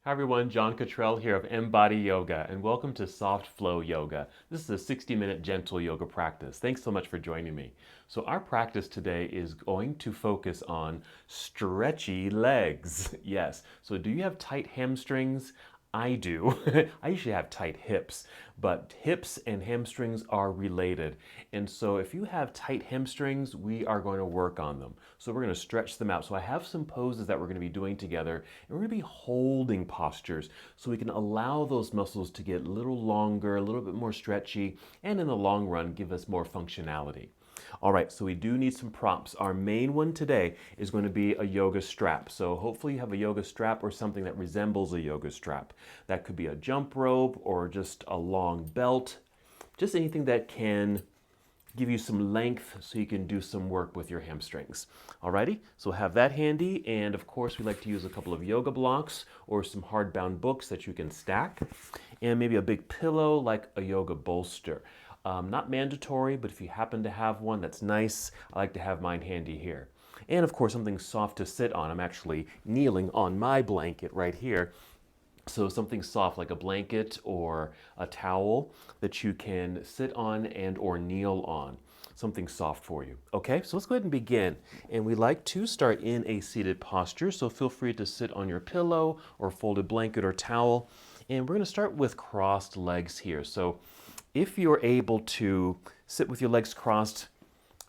Hi everyone, John Cottrell here of MBODY Yoga, and welcome to Soft Flow Yoga. This is a 60-minute gentle yoga practice. Thanks so much for joining me. So our practice today is going to focus on stretchy legs. Yes, so do you have tight hamstrings? I do. I usually have tight hips, but hips and hamstrings are related. And so if you have tight hamstrings, we are going to work on them. So we're going to stretch them out. So I have some poses that we're going to be doing together, and we're going to be holding postures so we can allow those muscles to get a little longer, a little bit more stretchy, and in the long run, give us more functionality. All right, so we do need some props. Our main one today is going to be a yoga strap. So hopefully you have a yoga strap or something that resembles a yoga strap. That could be a jump rope or just a long belt, just anything that can give you some length so you can do some work with your hamstrings. Alrighty, so have that handy, and of course we like to use a couple of yoga blocks or some hardbound books that you can stack, and maybe a big pillow like a yoga bolster. Not mandatory, but if you happen to have one, that's nice. I like to have mine handy here. And of course something soft to sit on. I'm actually kneeling on my blanket right here. So something soft like a blanket or a towel that you can sit on and or kneel on. Something soft for you. Okay, so let's go ahead and begin. And we like to start in a seated posture, so feel free to sit on your pillow or folded blanket or towel. And we're going to start with crossed legs here. So if you're able to sit with your legs crossed,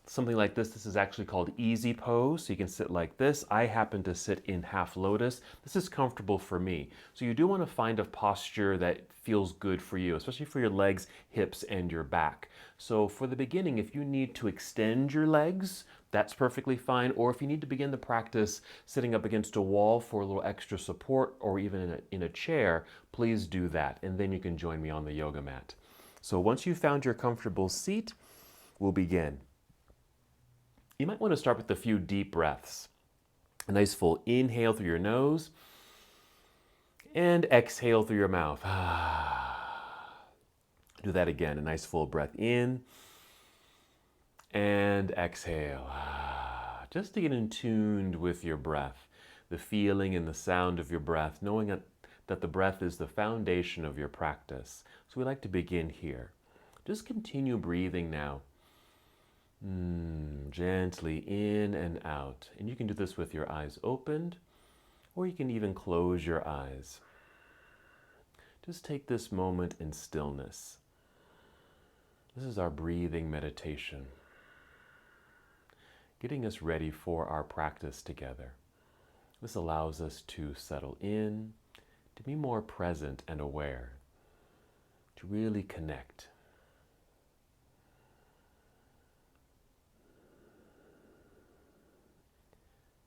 something like this is actually called easy pose. So you can sit like this. I happen to sit in half lotus. This is comfortable for me. So you do want to find a posture that feels good for you, especially for your legs, hips, and your back. So for the beginning, if you need to extend your legs, that's perfectly fine. Or if you need to begin the practice sitting up against a wall for a little extra support, or even in a chair, please do that. And then you can join me on the yoga mat. So once you've found your comfortable seat, we'll begin. You might want to start with a few deep breaths. A nice full inhale through your nose and exhale through your mouth. Do that again. A nice full breath in and exhale. Just to get in tune with your breath, the feeling and the sound of your breath, knowing that the breath is the foundation of your practice. So we like to begin here. Just continue breathing now. Gently in and out. And you can do this with your eyes opened, or you can even close your eyes. Just take this moment in stillness. This is our breathing meditation, getting us ready for our practice together. This allows us to settle in, to be more present and aware, to really connect.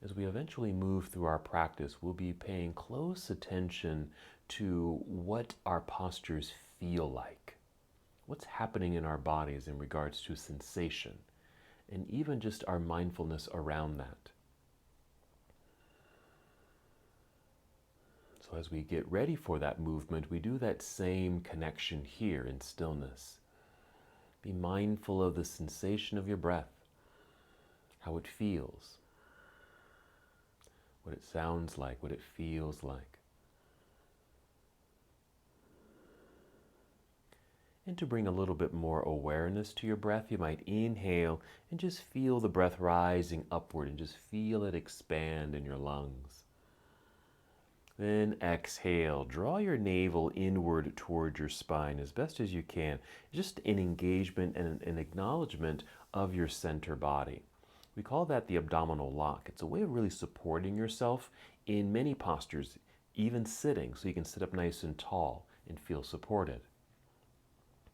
As we eventually move through our practice, we'll be paying close attention to what our postures feel like, what's happening in our bodies in regards to sensation, and even just our mindfulness around that. So as we get ready for that movement, we do that same connection here in stillness. Be mindful of the sensation of your breath, how it feels, what it sounds like, what it feels like. And to bring a little bit more awareness to your breath, you might inhale and just feel the breath rising upward and just feel it expand in your lungs. Then exhale, draw your navel inward toward your spine as best as you can. Just an engagement and an acknowledgement of your center body. We call that the abdominal lock. It's a way of really supporting yourself in many postures, even sitting, so you can sit up nice and tall and feel supported.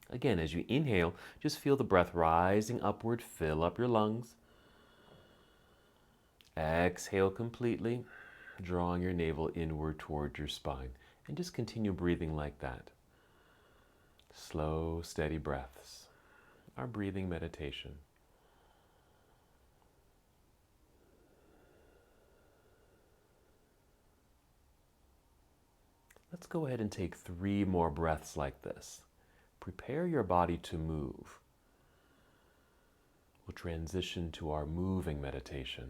Again, as you inhale, just feel the breath rising upward, fill up your lungs. Exhale completely, drawing your navel inward toward your spine, and just continue breathing like that. Slow, steady breaths. Our breathing meditation. Let's go ahead and take 3 more breaths like this. Prepare your body to move. We'll transition to our moving meditation.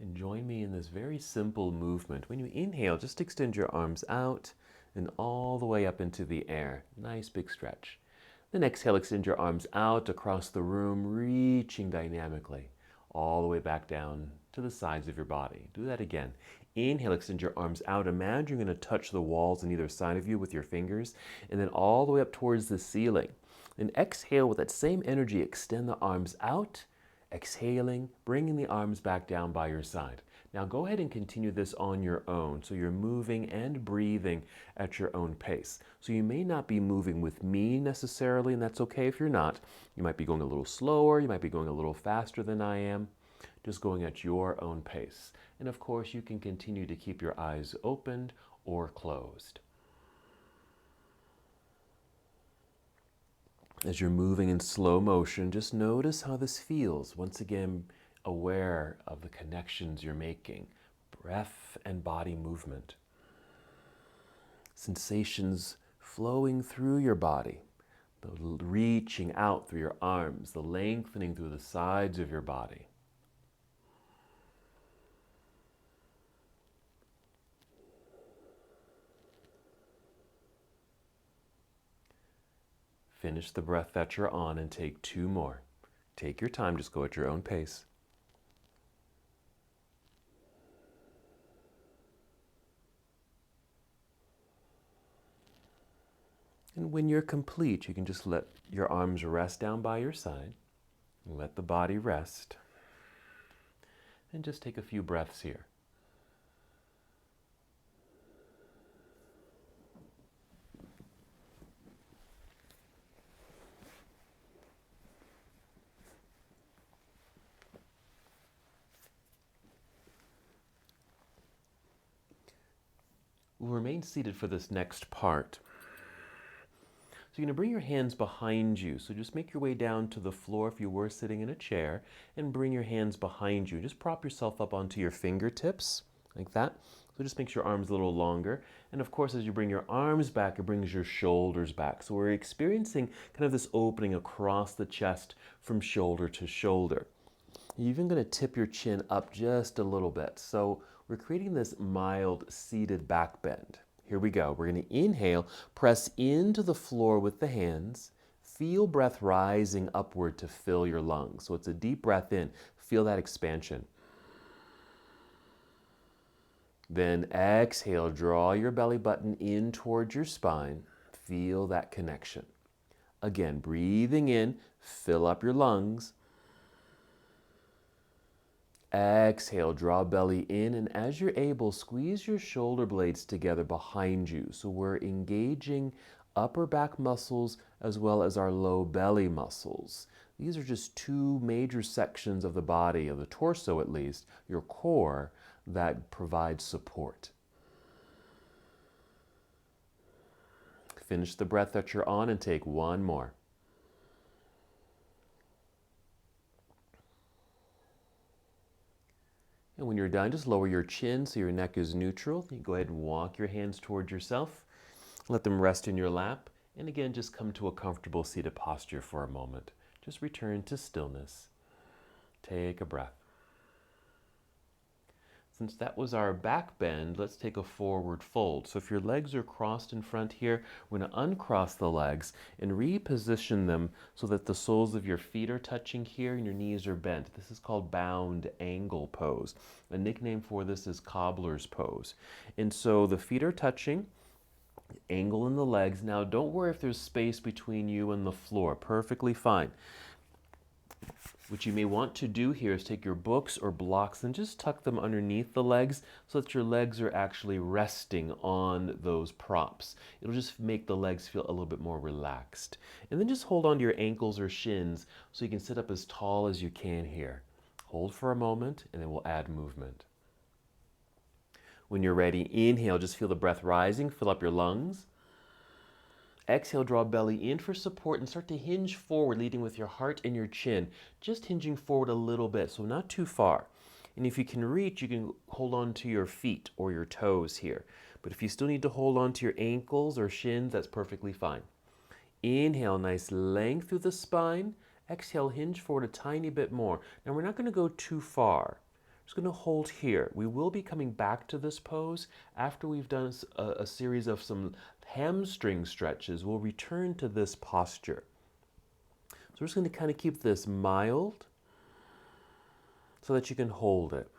And join me in this very simple movement. When you inhale, just extend your arms out and all the way up into the air. Nice big stretch. Then exhale, extend your arms out across the room, reaching dynamically all the way back down to the sides of your body. Do that again. Inhale, extend your arms out. Imagine you're going to touch the walls on either side of you with your fingers, and then all the way up towards the ceiling. And exhale with that same energy, extend the arms out. Exhaling, bringing the arms back down by your side. Now go ahead and continue this on your own. So you're moving and breathing at your own pace. So you may not be moving with me necessarily, and that's okay if you're not. You might be going a little slower, you might be going a little faster than I am, just going at your own pace. And of course, you can continue to keep your eyes opened or closed. As you're moving in slow motion, just notice how this feels. Once again, aware of the connections you're making, breath and body movement. Sensations flowing through your body, the reaching out through your arms, the lengthening through the sides of your body. Finish the breath that you're on and take 2 more. Take your time, just go at your own pace. And when you're complete, you can just let your arms rest down by your side. Let the body rest. And just take a few breaths here. We'll remain seated for this next part. So you're going to bring your hands behind you. So just make your way down to the floor if you were sitting in a chair, and bring your hands behind you. Just prop yourself up onto your fingertips like that. So just makes your arms a little longer. And of course, as you bring your arms back, it brings your shoulders back. So we're experiencing kind of this opening across the chest from shoulder to shoulder. You're even going to tip your chin up just a little bit. So we're creating this mild seated back bend. Here we go. We're going to inhale, press into the floor with the hands. Feel breath rising upward to fill your lungs. So it's a deep breath in. Feel that expansion. Then exhale, draw your belly button in towards your spine. Feel that connection. Again, breathing in, fill up your lungs. Exhale, draw belly in, and as you're able, squeeze your shoulder blades together behind you. So we're engaging upper back muscles as well as our low belly muscles. These are just 2 major sections of the body, of the torso at least, your core, that provide support. Finish the breath that you're on and take 1 more. And when you're done, just lower your chin so your neck is neutral. You can go ahead and walk your hands towards yourself. Let them rest in your lap. And again, just come to a comfortable seated posture for a moment. Just return to stillness. Take a breath. Since that was our back bend, let's take a forward fold. So if your legs are crossed in front here, we're going to uncross the legs and reposition them so that the soles of your feet are touching here and your knees are bent. This is called bound angle pose. A nickname for this is cobbler's pose. And so the feet are touching, angle in the legs. Now don't worry if there's space between you and the floor. Perfectly fine. What you may want to do here is take your books or blocks and just tuck them underneath the legs so that your legs are actually resting on those props. It'll just make the legs feel a little bit more relaxed. And then just hold on to your ankles or shins so you can sit up as tall as you can here. Hold for a moment and then we'll add movement. When you're ready, inhale, just feel the breath rising, fill up your lungs. Exhale, draw belly in for support and start to hinge forward, leading with your heart and your chin. Just hinging forward a little bit, so not too far. And if you can reach, you can hold on to your feet or your toes here. But if you still need to hold on to your ankles or shins, that's perfectly fine. Inhale, nice length through the spine. Exhale, hinge forward a tiny bit more. Now we're not going to go too far. just going to hold here. We will be coming back to this pose after we've done a series of some hamstring stretches. We'll return to this posture. So we're just going to kind of keep this mild so that you can hold it.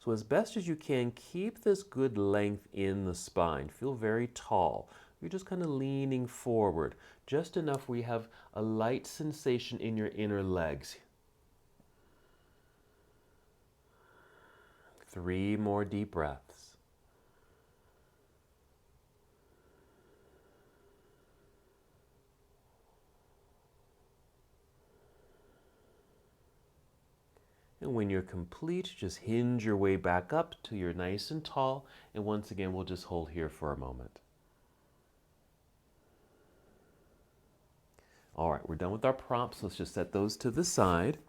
So as best as you can, keep this good length in the spine. Feel very tall. You're just kind of leaning forward, just enough where you have a light sensation in your inner legs. 3 more deep breaths. And when you're complete, just hinge your way back up till you're nice and tall. And once again, we'll just hold here for a moment. All right, we're done with our prompts. Let's just set those to the side.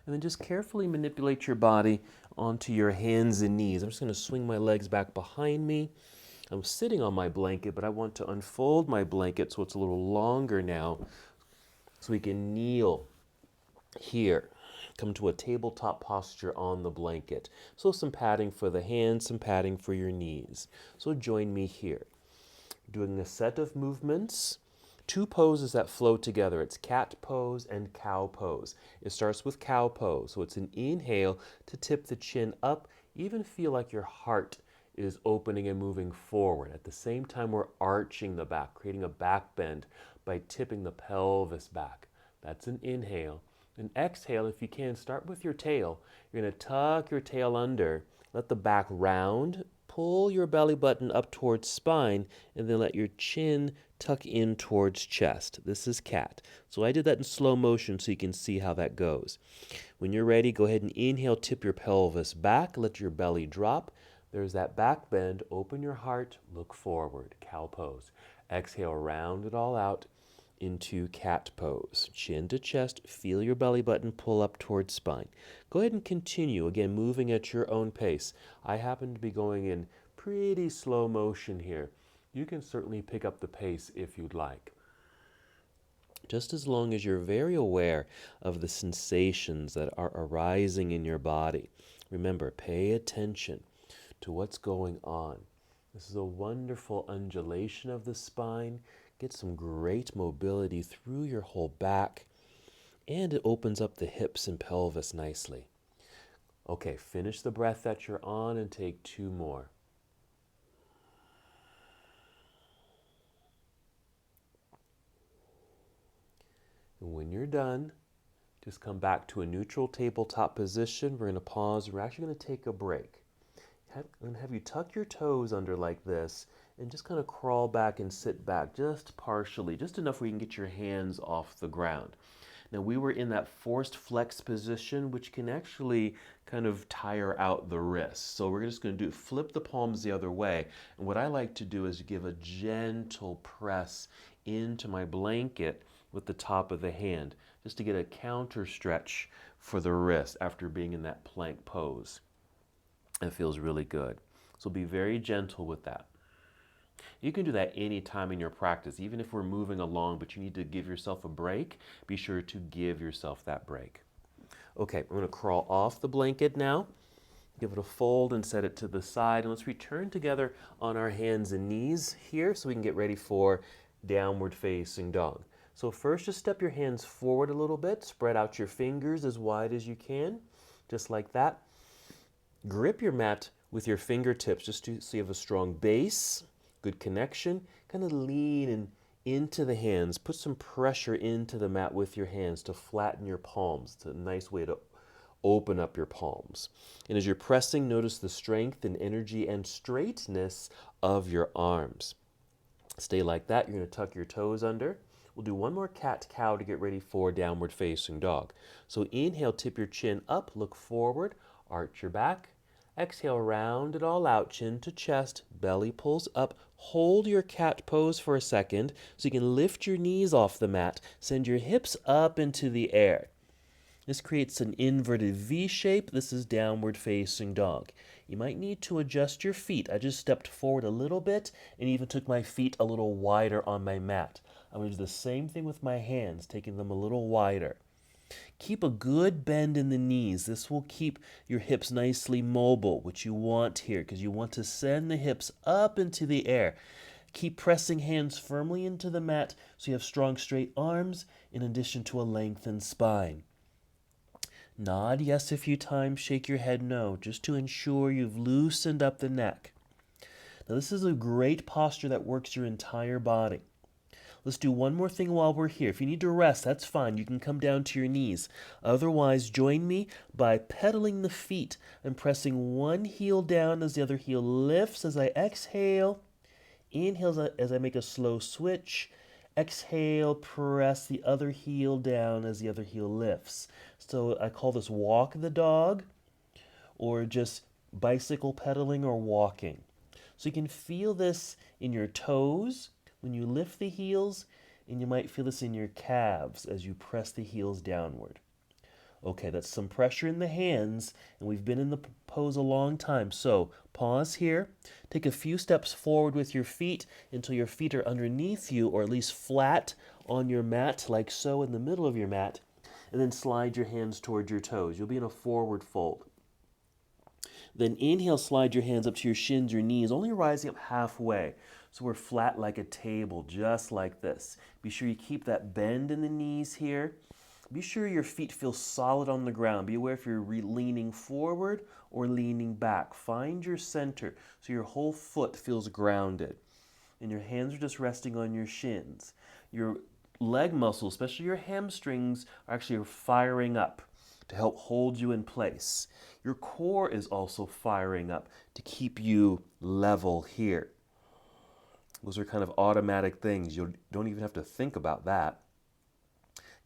And then just carefully manipulate your body onto your hands and knees. I'm just going to swing my legs back behind me. I'm sitting on my blanket, but I want to unfold my blanket so it's a little longer now, so we can kneel here. Come to a tabletop posture on the blanket. So some padding for the hands, some padding for your knees. So join me here. Doing a set of movements, 2 poses that flow together. It's cat pose and cow pose. It starts with cow pose. So it's an inhale to tip the chin up, even feel like your heart is opening and moving forward. At the same time, we're arching the back, creating a back bend by tipping the pelvis back. That's an inhale. And exhale, if you can, start with your tail. You're going to tuck your tail under, let the back round, pull your belly button up towards spine, and then let your chin tuck in towards chest. This is cat. So I did that in slow motion so you can see how that goes. When you're ready, go ahead and inhale, tip your pelvis back, let your belly drop. There's that back bend. Open your heart, look forward, cow pose. Exhale, round it all out into cat pose. Chin to chest, feel your belly button pull up towards spine. Go ahead and continue, again, moving at your own pace. I happen to be going in pretty slow motion here. You can certainly pick up the pace if you'd like. Just as long as you're very aware of the sensations that are arising in your body. Remember, pay attention to what's going on. This is a wonderful undulation of the spine. Get some great mobility through your whole back, and it opens up the hips and pelvis nicely. Okay, finish the breath that you're on and take 2 more. And when you're done, just come back to a neutral tabletop position. We're going to pause. We're actually going to take a break. I'm going to have you tuck your toes under like this and just kind of crawl back and sit back just partially, just enough where you can get your hands off the ground. Now we were in that forced flex position, which can actually kind of tire out the wrists. So we're just going to flip the palms the other way. And what I like to do is give a gentle press into my blanket with the top of the hand, just to get a counter stretch for the wrist after being in that plank pose. It feels really good. So be very gentle with that. You can do that any time in your practice, even if we're moving along, but you need to give yourself a break. Be sure to give yourself that break. Okay, I'm going to crawl off the blanket now. Give it a fold and set it to the side. And let's return together on our hands and knees here so we can get ready for downward facing dog. So first, just step your hands forward a little bit. Spread out your fingers as wide as you can, just like that. Grip your mat with your fingertips just so you have a strong base, good connection. Kind of lean into the hands. Put some pressure into the mat with your hands to flatten your palms. It's a nice way to open up your palms. And as you're pressing, notice the strength and energy and straightness of your arms. Stay like that. You're going to tuck your toes under. We'll do 1 more cat-cow to get ready for downward facing dog. So inhale, tip your chin up, look forward, arch your back. Exhale, round it all out, chin to chest, belly pulls up. Hold your cat pose for a second so you can lift your knees off the mat. Send your hips up into the air. This creates an inverted V shape. This is downward facing dog. You might need to adjust your feet. I just stepped forward a little bit and even took my feet a little wider on my mat. I'm going to do the same thing with my hands, taking them a little wider. Keep a good bend in the knees. This will keep your hips nicely mobile, which you want here because you want to send the hips up into the air. Keep pressing hands firmly into the mat so you have strong straight arms in addition to a lengthened spine. Nod yes a few times, shake your head no, just to ensure you've loosened up the neck. Now this is a great posture that works your entire body. Let's do one more thing while we're here. If you need to rest, that's fine. You can come down to your knees. Otherwise, join me by pedaling the feet and pressing one heel down as the other heel lifts as I exhale. Inhale as I make a slow switch. Exhale, press the other heel down as the other heel lifts. So I call this walk the dog or just bicycle pedaling or walking. So you can feel this in your toes when you lift the heels, and you might feel this in your calves as you press the heels downward. Okay, that's some pressure in the hands, and we've been in the pose a long time. So pause here, take a few steps forward with your feet until your feet are underneath you, or at least flat on your mat, like so in the middle of your mat, and then slide your hands toward your toes. You'll be in a forward fold. Then inhale, slide your hands up to your shins, your knees, only rising up halfway. So we're flat like a table, just like this. Be sure you keep that bend in the knees here. Be sure your feet feel solid on the ground. Be aware if you're leaning forward or leaning back. Find your center so your whole foot feels grounded. And your hands are just resting on your shins. Your leg muscles, especially your hamstrings, are actually firing up to help hold you in place. Your core is also firing up to keep you level here. Those are kind of automatic things. You don't even have to think about that.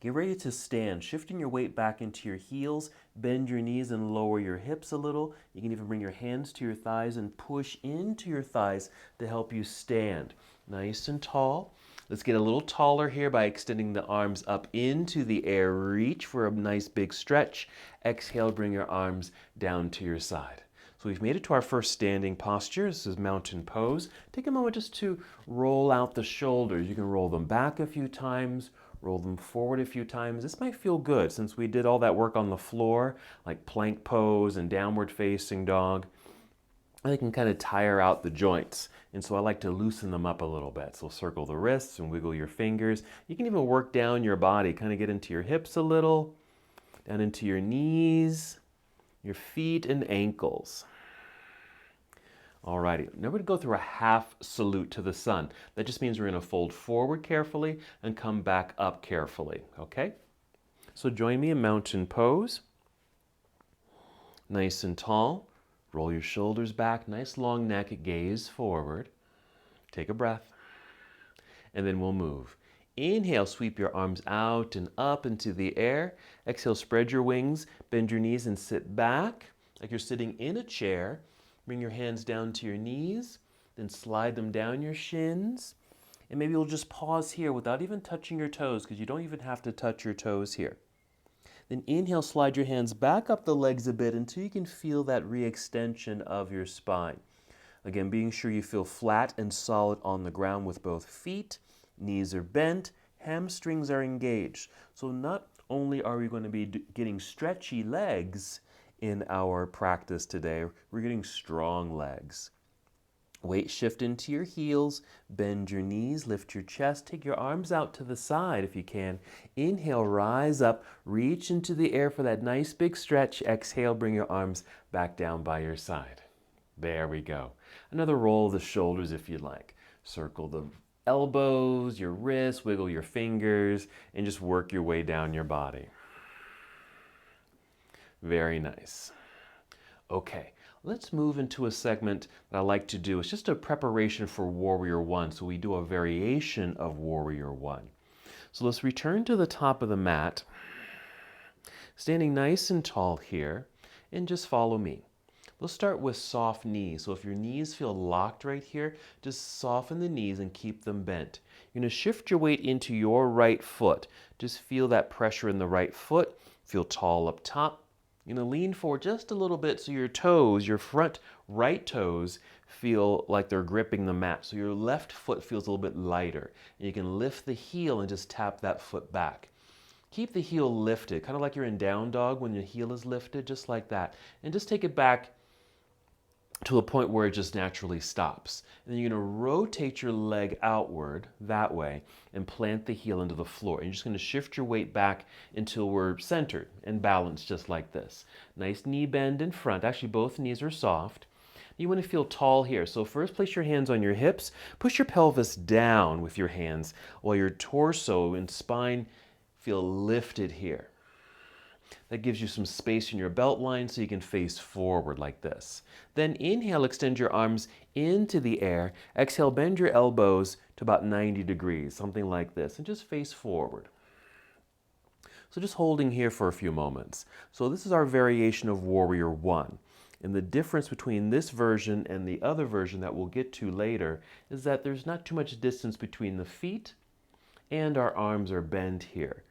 Get ready to stand, shifting your weight back into your heels. Bend your knees and lower your hips a little. You can even bring your hands to your thighs and push into your thighs to help you stand. Nice and tall. Let's get a little taller here by extending the arms up into the air. Reach for a nice big stretch. Exhale, bring your arms down to your side. So we've made it to our first standing posture. This is mountain pose. Take a moment just to roll out the shoulders. You can roll them back a few times, roll them forward a few times. This might feel good since we did all that work on the floor, like plank pose and downward facing dog. They can kind of tire out the joints. And so I like to loosen them up a little bit. So circle the wrists and wiggle your fingers. You can even work down your body, kind of get into your hips a little, down into your knees, your feet and ankles. Alrighty, now we're going to go through a half salute to the sun. That just means we're going to fold forward carefully and come back up carefully, okay? So join me in mountain pose. Nice and tall. Roll your shoulders back, nice long neck, gaze forward. Take a breath, and then we'll move. Inhale, sweep your arms out and up into the air. Exhale, spread your wings, bend your knees and sit back like you're sitting in a chair. Bring your hands down to your knees, then slide them down your shins. And maybe you'll just pause here without even touching your toes because you don't even have to touch your toes here. Then inhale, slide your hands back up the legs a bit until you can feel that re-extension of your spine. Again, being sure you feel flat and solid on the ground with both feet. Knees are bent, hamstrings are engaged. So not only are we going to be getting stretchy legs in our practice today, we're getting strong legs. Weight shift into your heels, bend your knees, lift your chest, take your arms out to the side if you can. Inhale, rise up, reach into the air for that nice big stretch. Exhale, bring your arms back down by your side. There we go. Another roll of the shoulders if you'd like. Circle the elbows, your wrists, wiggle your fingers, and just work your way down your body. Very nice. Okay. Let's move into a segment that I like to do. It's just a preparation for Warrior One. So we do a variation of Warrior One. So let's return to the top of the mat, standing nice and tall here, and just follow me. Let's start with soft knees. So if your knees feel locked right here, just soften the knees and keep them bent. You're going to shift your weight into your right foot. Just feel that pressure in the right foot. Feel tall up top. You're going to lean forward just a little bit so your toes, your front right toes, feel like they're gripping the mat. So your left foot feels a little bit lighter. And you can lift the heel and just tap that foot back. Keep the heel lifted, kind of like you're in down dog when your heel is lifted, just like that. And just take it back to a point where it just naturally stops. And then you're going to rotate your leg outward that way and plant the heel into the floor. And you're just going to shift your weight back until we're centered and balanced just like this. Nice knee bend in front. Actually, both knees are soft. You want to feel tall here. So first place your hands on your hips. Push your pelvis down with your hands while your torso and spine feel lifted here. That gives you some space in your belt line so you can face forward like this. Then inhale, extend your arms into the air. Exhale, bend your elbows to about 90 degrees, something like this, and just face forward. So just holding here for a few moments. So this is our variation of Warrior One. And the difference between this version and the other version that we'll get to later is that there's not too much distance between the feet and our arms are bent here.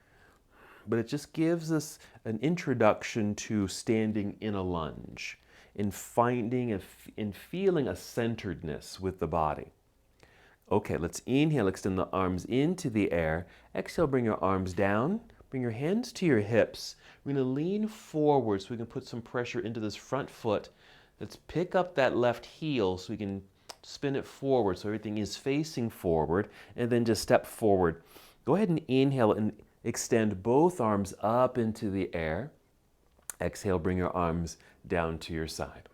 But it just gives us an introduction to standing in a lunge, in finding in feeling a centeredness with the body. Okay, let's inhale, extend the arms into the air. Exhale, bring your arms down. Bring your hands to your hips. We're going to lean forward so we can put some pressure into this front foot. Let's pick up that left heel so we can spin it forward so everything is facing forward, and then just step forward. Go ahead and inhale and extend both arms up into the air. Exhale, bring your arms down to your side.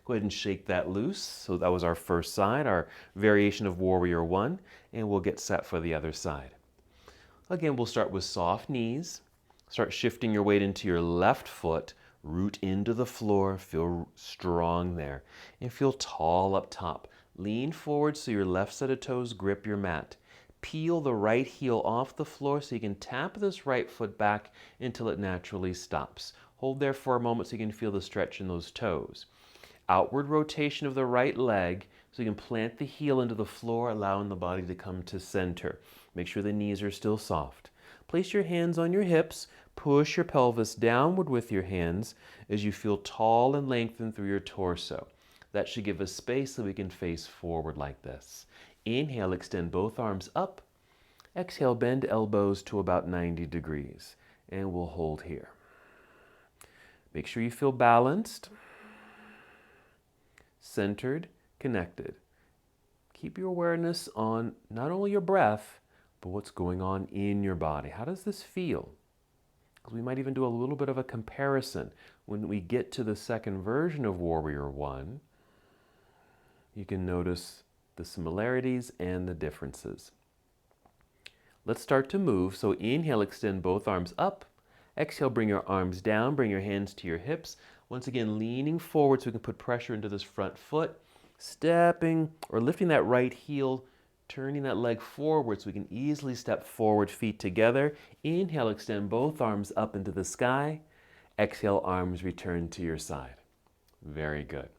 Go ahead and shake that loose. So that was our first side, our variation of Warrior One, and we'll get set for the other side. Again, we'll start with soft knees. Start shifting your weight into your left foot. Root into the floor. Feel strong there. And feel tall up top. Lean forward so your left set of toes grip your mat. Peel the right heel off the floor so you can tap this right foot back until it naturally stops. Hold there for a moment so you can feel the stretch in those toes. Outward rotation of the right leg so you can plant the heel into the floor, allowing the body to come to center. Make sure the knees are still soft. Place your hands on your hips. Push your pelvis downward with your hands as you feel tall and lengthened through your torso. That should give us space so we can face forward like this. Inhale, extend both arms up. Exhale, bend elbows to about 90 degrees. And we'll hold here. Make sure you feel balanced, centered, connected. Keep your awareness on not only your breath, but what's going on in your body. How does this feel? Because we might even do a little bit of a comparison. When we get to the second version of Warrior One, you can notice the similarities and the differences. Let's start to move. So inhale, extend both arms up. Exhale, bring your arms down, bring your hands to your hips. Once again, leaning forward so we can put pressure into this front foot. Stepping or lifting that right heel, turning that leg forward so we can easily step forward, feet together. Inhale, extend both arms up into the sky. Exhale, arms return to your side. Very good.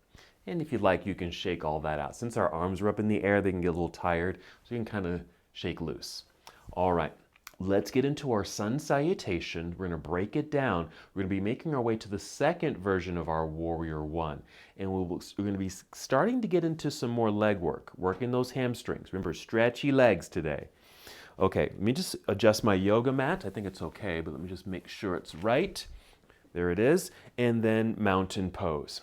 And if you'd like, you can shake all that out. Since our arms are up in the air, they can get a little tired, so you can kind of shake loose. All right, let's get into our sun salutation. We're going to break it down. We're going to be making our way to the second version of our Warrior One. And we're going to be starting to get into some more leg work, working those hamstrings. Remember, stretchy legs today. Okay, let me just adjust my yoga mat. I think it's okay, but let me just make sure it's right. There it is. And then mountain pose.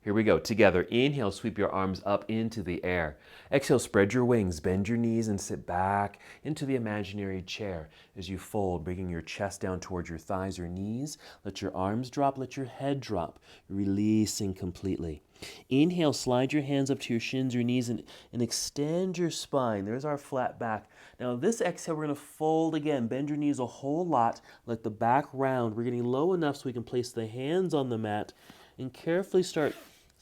Here we go. Together, inhale, sweep your arms up into the air. Exhale, spread your wings, bend your knees, and sit back into the imaginary chair as you fold, bringing your chest down towards your thighs or knees. Let your arms drop, let your head drop, releasing completely. Inhale, slide your hands up to your shins, your knees, and extend your spine. There's our flat back. Now, this exhale, we're going to fold again. Bend your knees a whole lot. Let the back round. We're getting low enough so we can place the hands on the mat and carefully start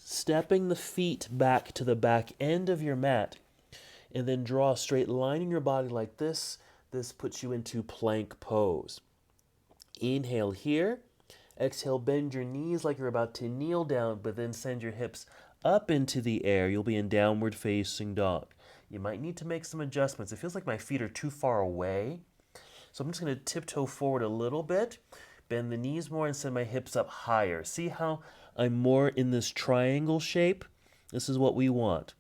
stepping the feet back to the back end of your mat, and then draw a straight line in your body like this. This puts you into plank pose. Inhale here. Exhale, bend your knees like you're about to kneel down, but then send your hips up into the air. You'll be in downward facing dog. You might need to make some adjustments. It feels like my feet are too far away. So I'm just going to tiptoe forward a little bit, bend the knees more, and send my hips up higher. See how I'm more in this triangle shape? This is what we want.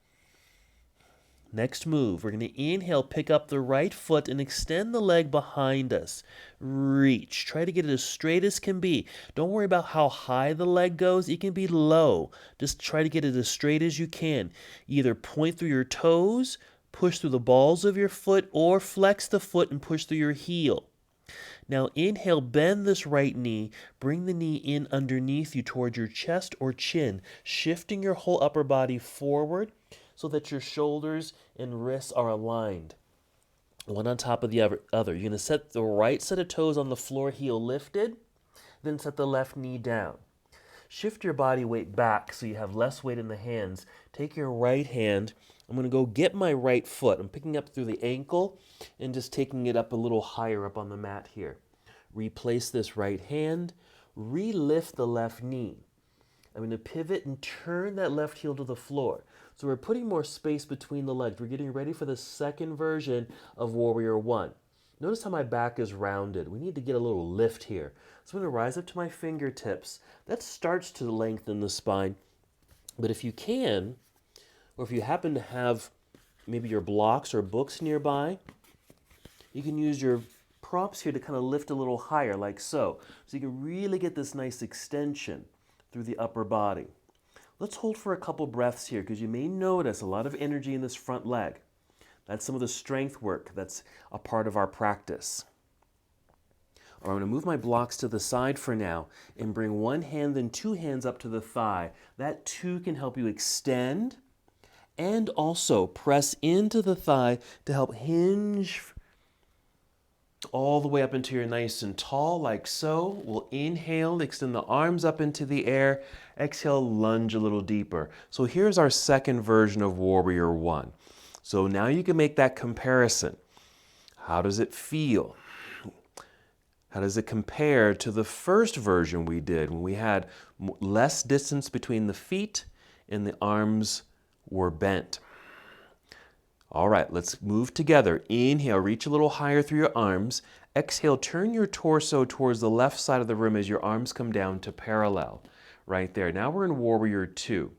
Next move, we're going to inhale, pick up the right foot and extend the leg behind us. Reach. Try to get it as straight as can be. Don't worry about how high the leg goes. It can be low. Just try to get it as straight as you can. Either point through your toes, push through the balls of your foot, or flex the foot and push through your heel. Now inhale, bend this right knee, bring the knee in underneath you towards your chest or chin, shifting your whole upper body forward so that your shoulders and wrists are aligned, one on top of the other. You're going to set the right set of toes on the floor, heel lifted, then set the left knee down. Shift your body weight back so you have less weight in the hands. Take your right hand. I'm going to go get my right foot. I'm picking up through the ankle and just taking it up a little higher up on the mat here. Replace this right hand. Relift the left knee. I'm going to pivot and turn that left heel to the floor. So we're putting more space between the legs. We're getting ready for the second version of Warrior One. Notice how my back is rounded. We need to get a little lift here. So I'm going to rise up to my fingertips. That starts to lengthen the spine. But if you can, or if you happen to have maybe your blocks or books nearby, you can use your props here to kind of lift a little higher, like so. So you can really get this nice extension through the upper body. Let's hold for a couple breaths here because you may notice a lot of energy in this front leg. That's some of the strength work that's a part of our practice. All right, I'm going to move my blocks to the side for now and bring one hand and two hands up to the thigh. That too can help you extend and also press into the thigh to help hinge all the way up into your nice and tall, like so. We'll inhale, extend the arms up into the air. Exhale, lunge a little deeper. So here's our second version of Warrior One. So now you can make that comparison. How does it feel? How does it compare to the first version we did when we had less distance between the feet and the arms were bent? All right, let's move together. Inhale, reach a little higher through your arms. Exhale, turn your torso towards the left side of the room as your arms come down to parallel. Right there. Now we're in Warrior Two.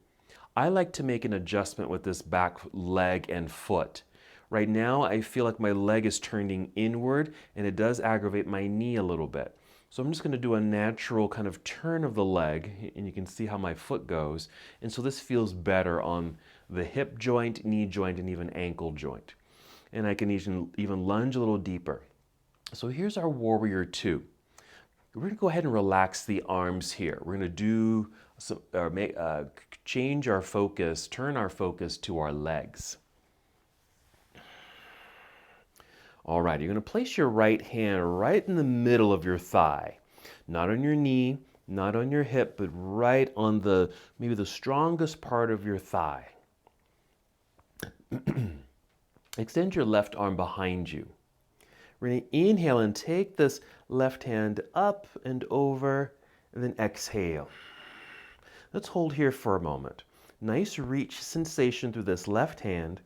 I like to make an adjustment with this back leg and foot. Right now, I feel like my leg is turning inward and it does aggravate my knee a little bit. So I'm just going to do a natural kind of turn of the leg and you can see how my foot goes. And so this feels better on the hip joint, knee joint, and even ankle joint. And I can even lunge a little deeper. So here's our Warrior Two. We're going to go ahead and relax the arms here. We're going to do some, change our focus, turn our focus to our legs. All right, you're going to place your right hand right in the middle of your thigh. Not on your knee, not on your hip, but right on maybe the strongest part of your thigh. Extend your left arm behind you. We're going to inhale and take this left hand up and over, and then exhale. Let's hold here for a moment. Nice reach sensation through this left hand.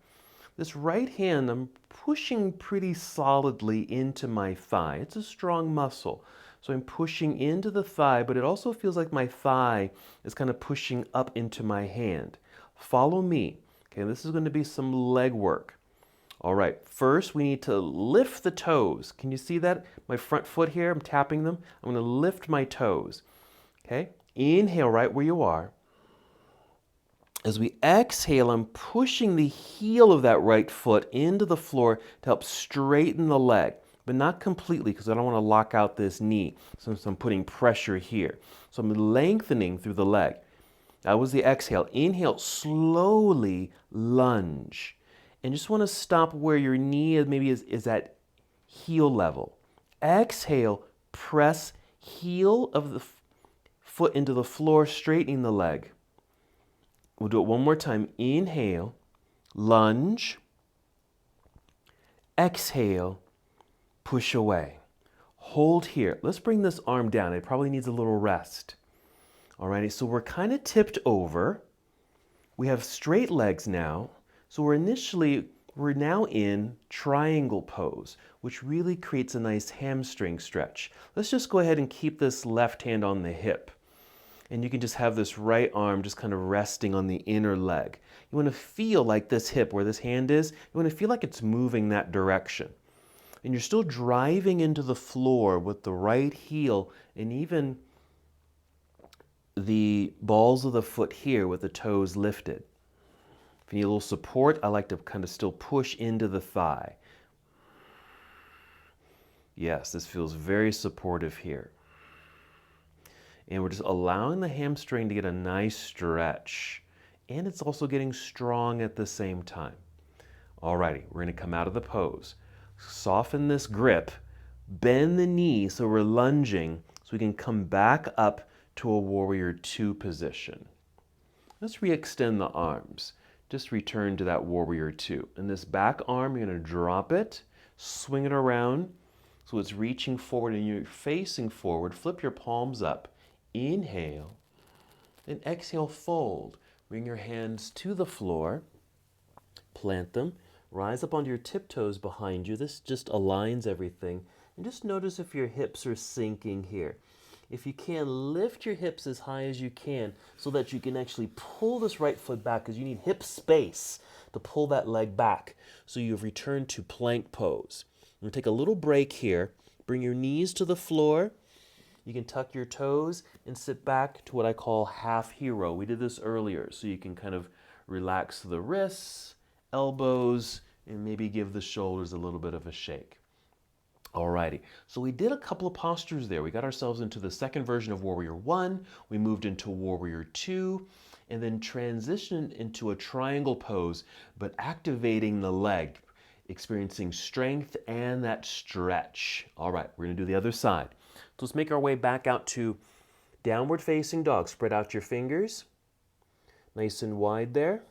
This right hand, I'm pushing pretty solidly into my thigh. It's a strong muscle. So I'm pushing into the thigh, but it also feels like my thigh is kind of pushing up into my hand. Follow me. Okay, this is going to be some leg work. All right, first we need to lift the toes. Can you see that? My front foot here, I'm tapping them. I'm going to lift my toes. Okay, inhale right where you are. As we exhale, I'm pushing the heel of that right foot into the floor to help straighten the leg, but not completely because I don't want to lock out this knee. So I'm putting pressure here. So I'm lengthening through the leg. That was the exhale. Inhale, slowly lunge. And just want to stop where your knee maybe is at heel level. Exhale, press heel of the foot into the floor, straightening the leg. We'll do it one more time. Inhale, lunge. Exhale, push away. Hold here. Let's bring this arm down. It probably needs a little rest. Alrighty, so we're kind of tipped over. We have straight legs now. So we're now in triangle pose, which really creates a nice hamstring stretch. Let's just go ahead and keep this left hand on the hip. And you can just have this right arm just kind of resting on the inner leg. You want to feel like this hip, where this hand is, you want to feel like it's moving that direction. And you're still driving into the floor with the right heel and even the balls of the foot here with the toes lifted. If you need a little support, I like to kind of still push into the thigh. Yes, this feels very supportive here. And we're just allowing the hamstring to get a nice stretch. And it's also getting strong at the same time. Alrighty, we're going to come out of the pose. Soften this grip, bend the knee so we're lunging so we can come back up to a warrior two position. Let's re-extend the arms. Just return to that warrior two. And this back arm, you're going to drop it, swing it around so it's reaching forward and you're facing forward. Flip your palms up. Inhale and exhale, fold. Bring your hands to the floor, plant them, rise up onto your tiptoes behind you. This just aligns everything. And just notice if your hips are sinking here. If you can, lift your hips as high as you can so that you can actually pull this right foot back, because you need hip space to pull that leg back. So you've returned to plank pose. I'm going to take a little break here. Bring your knees to the floor. You can tuck your toes and sit back to what I call half hero. We did this earlier, so you can kind of relax the wrists, elbows, and maybe give the shoulders a little bit of a shake. Alrighty, so we did a couple of postures there. We got ourselves into the second version of Warrior 1, we moved into Warrior 2, and then transitioned into a triangle pose, but activating the leg, experiencing strength and that stretch. Alright, we're going to do the other side. So let's make our way back out to downward facing dog. Spread out your fingers, nice and wide there.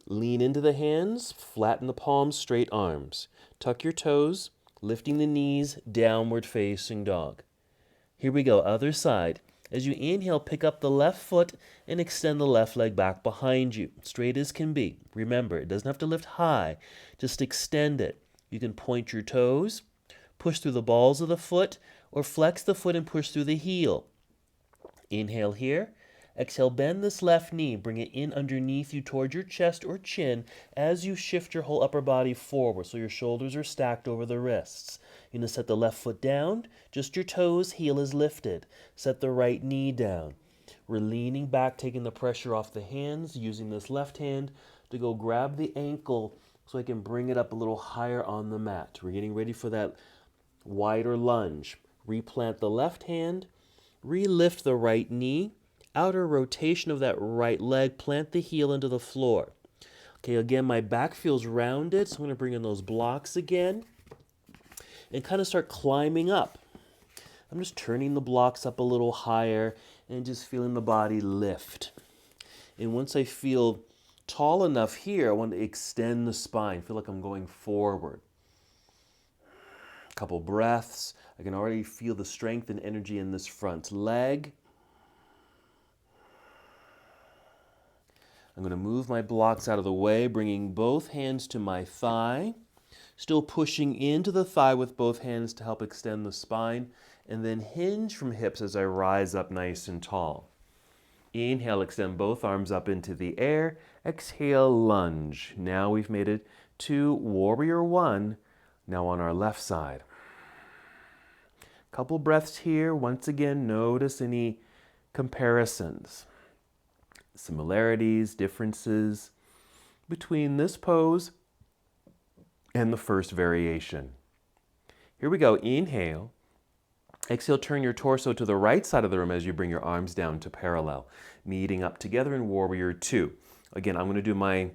Lean into the hands, flatten the palms, straight arms. Tuck your toes, lifting the knees, downward facing dog. Here we go, other side. As you inhale, pick up the left foot and extend the left leg back behind you, straight as can be. Remember, it doesn't have to lift high, just extend it. You can point your toes, push through the balls of the foot, or flex the foot and push through the heel. Inhale here. Exhale, bend this left knee. Bring it in underneath you toward your chest or chin as you shift your whole upper body forward so your shoulders are stacked over the wrists. You're going to set the left foot down, just your toes, heel is lifted. Set the right knee down. We're leaning back, taking the pressure off the hands, using this left hand to go grab the ankle so I can bring it up a little higher on the mat. We're getting ready for that wider lunge. Replant the left hand, re-lift the right knee, outer rotation of that right leg, plant the heel into the floor. Okay, again, my back feels rounded, so I'm going to bring in those blocks again and kind of start climbing up. I'm just turning the blocks up a little higher and just feeling the body lift. And once I feel tall enough here, I want to extend the spine, feel like I'm going forward. Couple breaths. I can already feel the strength and energy in this front leg. I'm going to move my blocks out of the way, bringing both hands to my thigh, still pushing into the thigh with both hands to help extend the spine, and then hinge from hips as I rise up nice and tall. Inhale, extend both arms up into the air. Exhale, lunge. Now we've made it to Warrior 1, now on our left side. Couple breaths here. Once again, notice any comparisons, similarities, differences between this pose and the first variation. Here we go. Inhale. Exhale, turn your torso to the right side of the room as you bring your arms down to parallel, meeting up together in Warrior 2. Again, I'm going to do my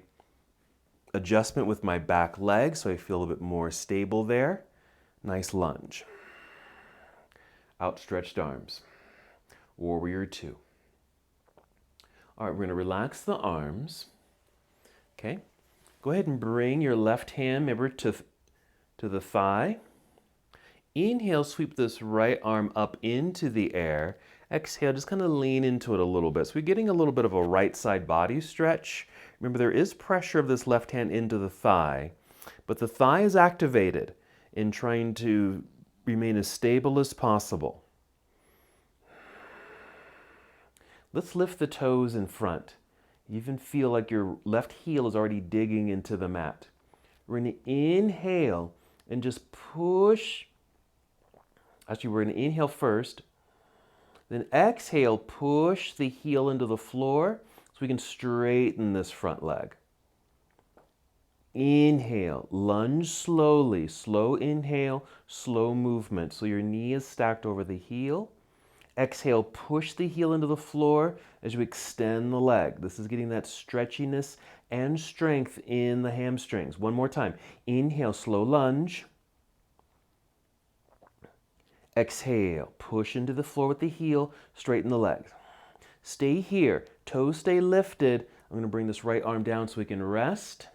adjustment with my back leg so I feel a bit more stable there. Nice lunge. Outstretched arms. Warrior 2. All right, we're going to relax the arms. Okay. Go ahead and bring your left hand, remember, to the thigh. Inhale, sweep this right arm up into the air. Exhale, just kind of lean into it a little bit. So we're getting a little bit of a right side body stretch. Remember, there is pressure of this left hand into the thigh, but the thigh is activated in trying to remain as stable as possible. Let's lift the toes in front. You even feel like your left heel is already digging into the mat. We're going to inhale and just push. Actually, we're going to inhale first. Then exhale, push the heel into the floor so we can straighten this front leg. Inhale, lunge slowly, slow inhale, slow movement. So your knee is stacked over the heel. Exhale, push the heel into the floor as you extend the leg. This is getting that stretchiness and strength in the hamstrings. One more time. Inhale, slow lunge. Exhale, push into the floor with the heel, straighten the legs. Stay here, toes stay lifted. I'm going to bring this right arm down so we can rest.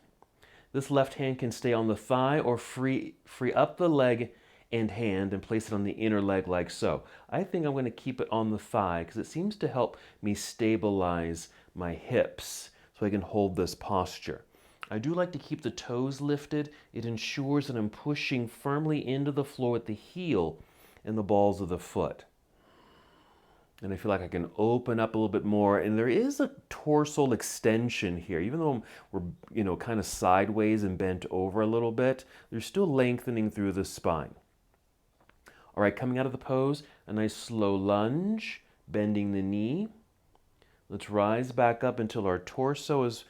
This left hand can stay on the thigh or free up the leg and hand and place it on the inner leg like so. I think I'm going to keep it on the thigh because it seems to help me stabilize my hips so I can hold this posture. I do like to keep the toes lifted. It ensures that I'm pushing firmly into the floor with the heel and the balls of the foot. And I feel like I can open up a little bit more. And there is a dorsal extension here. Even though we're, kind of sideways and bent over a little bit, there's still lengthening through the spine. All right, coming out of the pose, a nice slow lunge, bending the knee. Let's rise back up until our torso is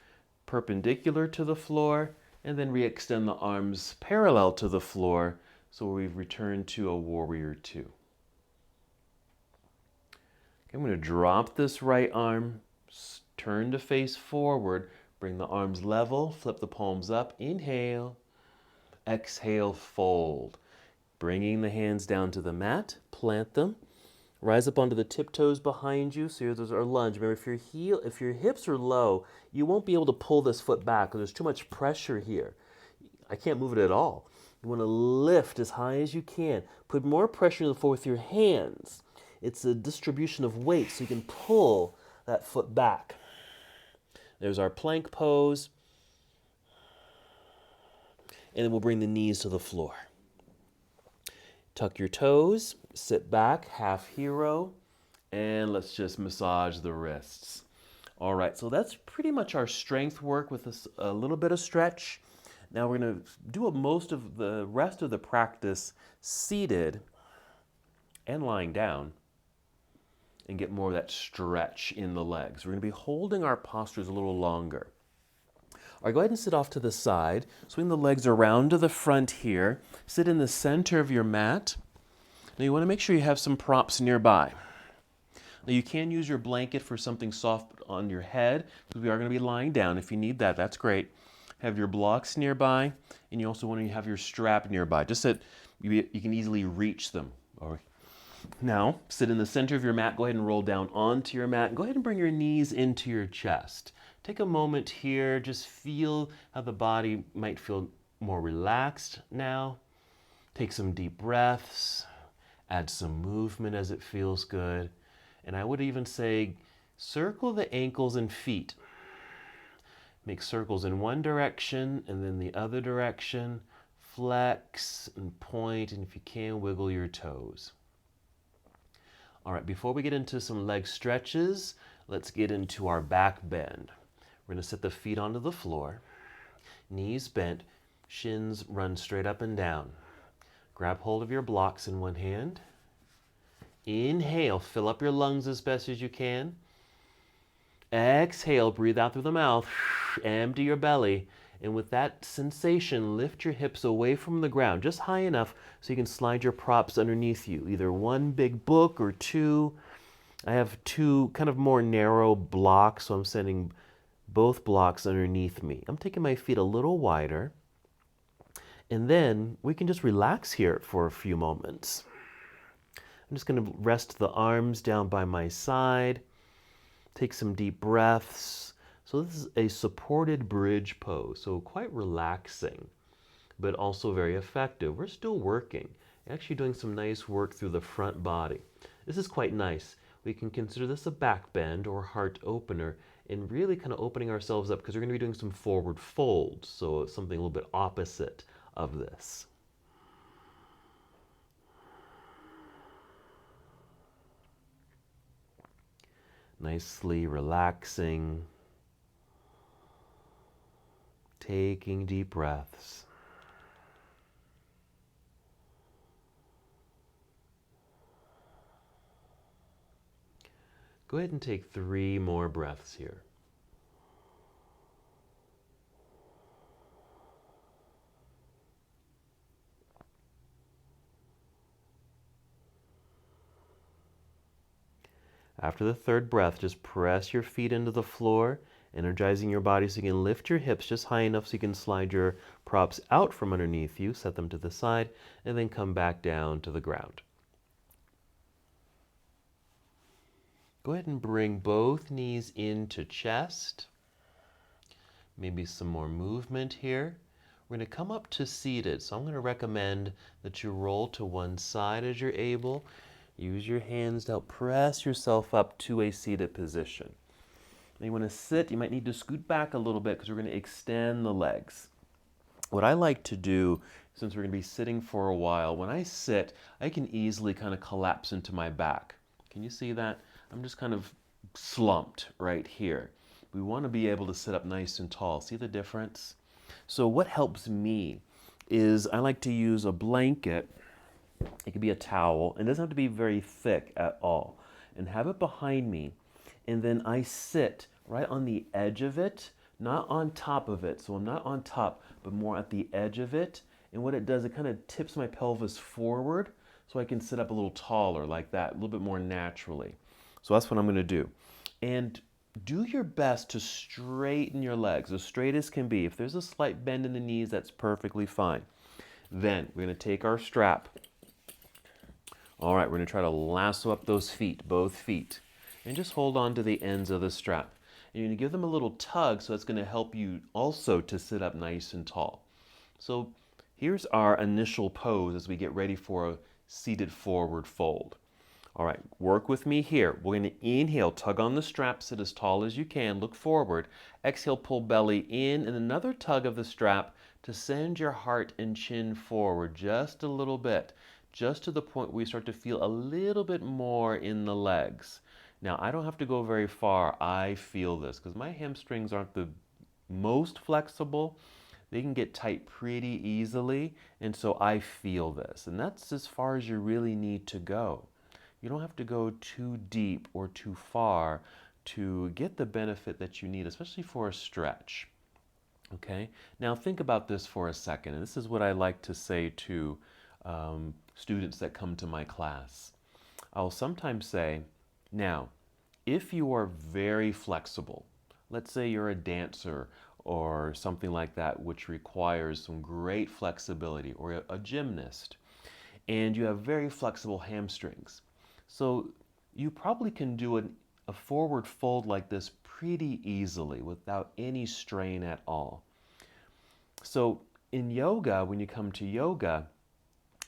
perpendicular to the floor, and then re-extend the arms parallel to the floor. So we've returned to a warrior two. I'm going to drop this right arm, turn to face forward, bring the arms level, flip the palms up, inhale, exhale, fold. Bringing the hands down to the mat, plant them, rise up onto the tiptoes behind you. So here's our lunge. Remember, if your hips are low, you won't be able to pull this foot back because there's too much pressure here. I can't move it at all. You want to lift as high as you can. Put more pressure on the floor with your hands. It's a distribution of weight so you can pull that foot back. There's our plank pose. And then we'll bring the knees to the floor. Tuck your toes, sit back, half hero, and let's just massage the wrists. All right, so that's pretty much our strength work with a little bit of stretch. Now we're going to do most of the rest of the practice seated and lying down and get more of that stretch in the legs. We're going to be holding our postures a little longer. All right, go ahead and sit off to the side. Swing the legs around to the front here. Sit in the center of your mat. Now you want to make sure you have some props nearby. Now you can use your blanket for something soft on your head because we are going to be lying down. If you need that, that's great. Have your blocks nearby, and you also want to have your strap nearby, just so that you can easily reach them. Now, sit in the center of your mat. Go ahead and roll down onto your mat. And go ahead and bring your knees into your chest. Take a moment here. Just feel how the body might feel more relaxed now. Take some deep breaths. Add some movement as it feels good. And I would even say, circle the ankles and feet. Make circles in one direction and then the other direction. Flex and point, and if you can, wiggle your toes. All right, before we get into some leg stretches, let's get into our back bend. We're going to set the feet onto the floor, knees bent, shins run straight up and down. Grab hold of your blocks in one hand. Inhale, fill up your lungs as best as you can. Exhale, breathe out through the mouth, empty your belly. And with that sensation, lift your hips away from the ground, just high enough so you can slide your props underneath you, either one big book or two. I have two kind of more narrow blocks, so I'm sending both blocks underneath me. I'm taking my feet a little wider, and then we can just relax here for a few moments. I'm just going to rest the arms down by my side, take some deep breaths. So this is a supported bridge pose, so quite relaxing, but also very effective. We're still working, actually doing some nice work through the front body. This is quite nice. We can consider this a back bend or heart opener, and really kind of opening ourselves up because we're going to be doing some forward folds, so something a little bit opposite of this. nicely relaxing, taking deep breaths. Go ahead and take 3 more breaths here. After the 3rd breath, just press your feet into the floor, energizing your body so you can lift your hips just high enough so you can slide your props out from underneath you, set them to the side, and then come back down to the ground. Go ahead and bring both knees into chest. Maybe some more movement here. We're going to come up to seated, so I'm going to recommend that you roll to one side as you're able. Use your hands to help press yourself up to a seated position. Now you want to sit, you might need to scoot back a little bit because we're going to extend the legs. What I like to do, since we're going to be sitting for a while, when I sit, I can easily kind of collapse into my back. Can you see that? I'm just kind of slumped right here. We want to be able to sit up nice and tall. See the difference? So what helps me is I like to use a blanket. It could be a towel. It doesn't have to be very thick at all. And have it behind me. And then I sit right on the edge of it, not on top of it. So I'm not on top, but more at the edge of it. And what it does, it kind of tips my pelvis forward so I can sit up a little taller like that, a little bit more naturally. So that's what I'm going to do. And do your best to straighten your legs as straight as can be. If there's a slight bend in the knees, that's perfectly fine. Then we're going to take our strap. All right, we're going to try to lasso up those feet, both feet, and just hold on to the ends of the strap. And you're going to give them a little tug, so it's going to help you also to sit up nice and tall. So here's our initial pose as we get ready for a seated forward fold. All right, work with me here. We're going to inhale, tug on the strap, sit as tall as you can, look forward. Exhale, pull belly in, and another tug of the strap to send your heart and chin forward just a little bit, just to the point where you start to feel a little bit more in the legs. Now, I don't have to go very far. I feel this because my hamstrings aren't the most flexible. They can get tight pretty easily, and so I feel this. And that's as far as you really need to go. You don't have to go too deep or too far to get the benefit that you need, especially for a stretch. Okay? Now think about this for a second, and this is what I like to say to students that come to my class. I'll sometimes say, now, if you are very flexible, let's say you're a dancer or something like that, which requires some great flexibility, or a gymnast, and you have very flexible hamstrings. So you probably can do a forward fold like this pretty easily without any strain at all. So in yoga, when you come to yoga,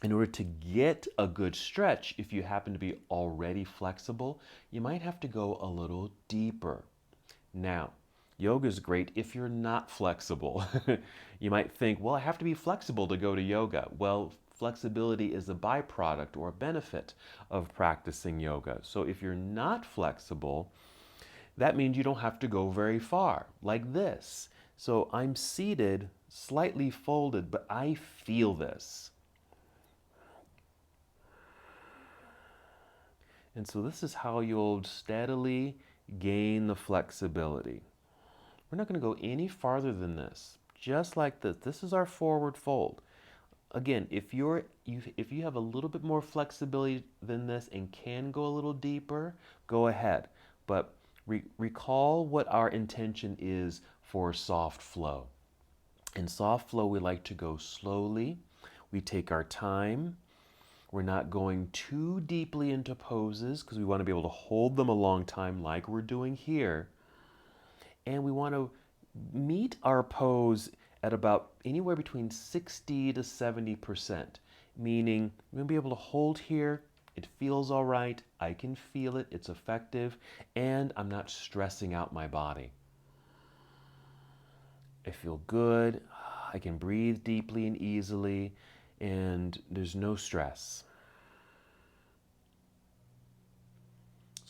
in order to get a good stretch, if you happen to be already flexible, you might have to go a little deeper. Now, yoga is great if you're not flexible. You might think, well, I have to be flexible to go to yoga. Well, flexibility is a byproduct or a benefit of practicing yoga. So if you're not flexible, that means you don't have to go very far, like this. So I'm seated, slightly folded, but I feel this. And so this is how you'll steadily gain the flexibility. We're not going to go any farther than this, just like this. This is our forward fold. Again, if you have a little bit more flexibility than this and can go a little deeper, go ahead. But recall what our intention is for soft flow. In soft flow, we like to go slowly. We take our time. We're not going too deeply into poses because we want to be able to hold them a long time like we're doing here. And we want to meet our pose at about anywhere between 60 to 70%, meaning we're going to be able to hold here. It feels all right. I can feel it. It's effective. And I'm not stressing out my body. I feel good. I can breathe deeply and easily. And there's no stress.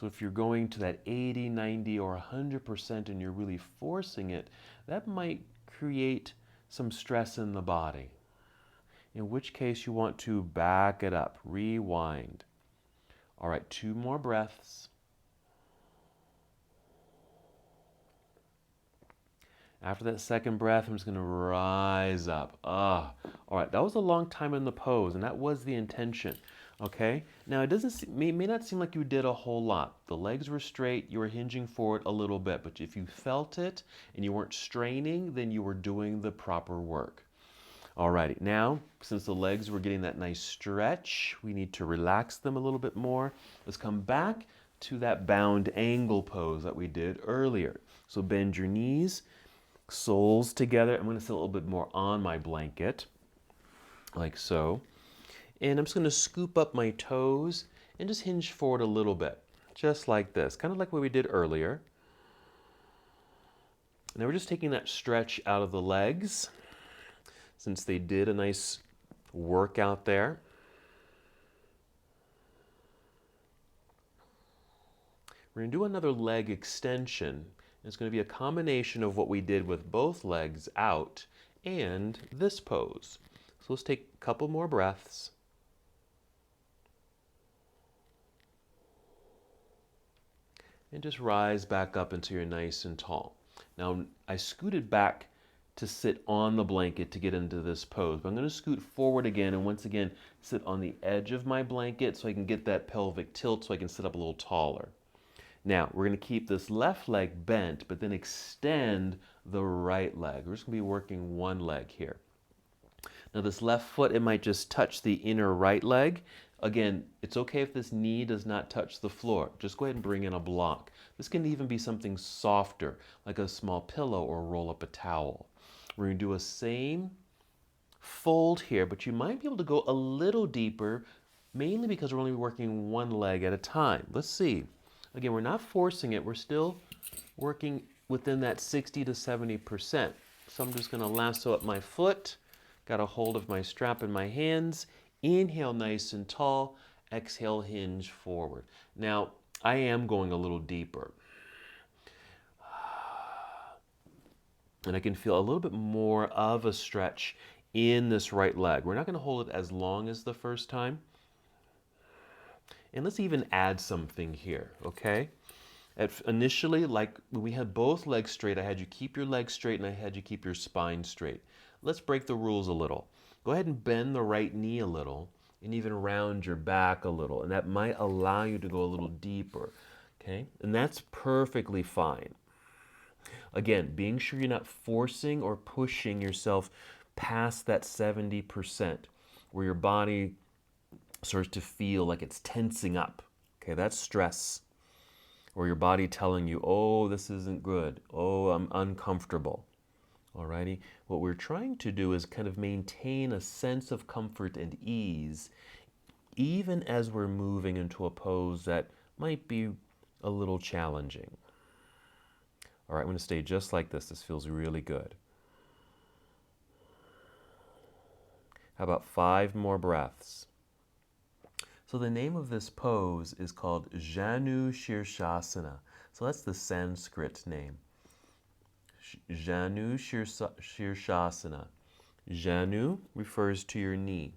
So if you're going to that 80, 90, or 100% and you're really forcing it, that might create some stress in the body. In which case you want to back it up, rewind. All right, 2 more breaths. After that second breath, I'm just going to rise up. All right, that was a long time in the pose, and that was the intention. Okay, now it may not seem like you did a whole lot. The legs were straight, you were hinging forward a little bit, but if you felt it and you weren't straining, then you were doing the proper work. Alrighty, now since the legs were getting that nice stretch, we need to relax them a little bit more. Let's come back to that bound angle pose that we did earlier. So bend your knees, soles together. I'm going to sit a little bit more on my blanket, like so. And I'm just going to scoop up my toes and just hinge forward a little bit, just like this, kind of like what we did earlier. Now we're just taking that stretch out of the legs, since they did a nice workout there. We're going to do another leg extension. It's going to be a combination of what we did with both legs out and this pose. So let's take a couple more breaths. And just rise back up until you're nice and tall. Now, I scooted back to sit on the blanket to get into this pose, but I'm going to scoot forward again and once again sit on the edge of my blanket so I can get that pelvic tilt so I can sit up a little taller. Now, we're going to keep this left leg bent, but then extend the right leg. We're just going to be working one leg here. Now, this left foot, it might just touch the inner right leg. Again, it's okay if this knee does not touch the floor. Just go ahead and bring in a block. This can even be something softer, like a small pillow or roll up a towel. We're going to do a same fold here, but you might be able to go a little deeper, mainly because we're only working one leg at a time. Let's see. Again, we're not forcing it. We're still working within that 60 to 70%. So I'm just going to lasso up my foot, got a hold of my strap in my hands, inhale nice and tall, exhale hinge forward. Now, I am going a little deeper. And I can feel a little bit more of a stretch in this right leg. We're not going to hold it as long as the first time. And let's even add something here, okay? Initially, like when we had both legs straight, I had you keep your legs straight and I had you keep your spine straight. Let's break the rules a little. Go ahead and bend the right knee a little and even round your back a little. And that might allow you to go a little deeper, okay? And that's perfectly fine. Again, being sure you're not forcing or pushing yourself past that 70% where your body starts to feel like it's tensing up. Okay, that's stress. Or your body telling you, oh, this isn't good. Oh, I'm uncomfortable. Alrighty? What we're trying to do is kind of maintain a sense of comfort and ease, even as we're moving into a pose that might be a little challenging. All right, I'm going to stay just like this. This feels really good. How about 5 more breaths? So the name of this pose is called Janu Shirshasana. So that's the Sanskrit name. Janu Shirshasana. Janu refers to your knee.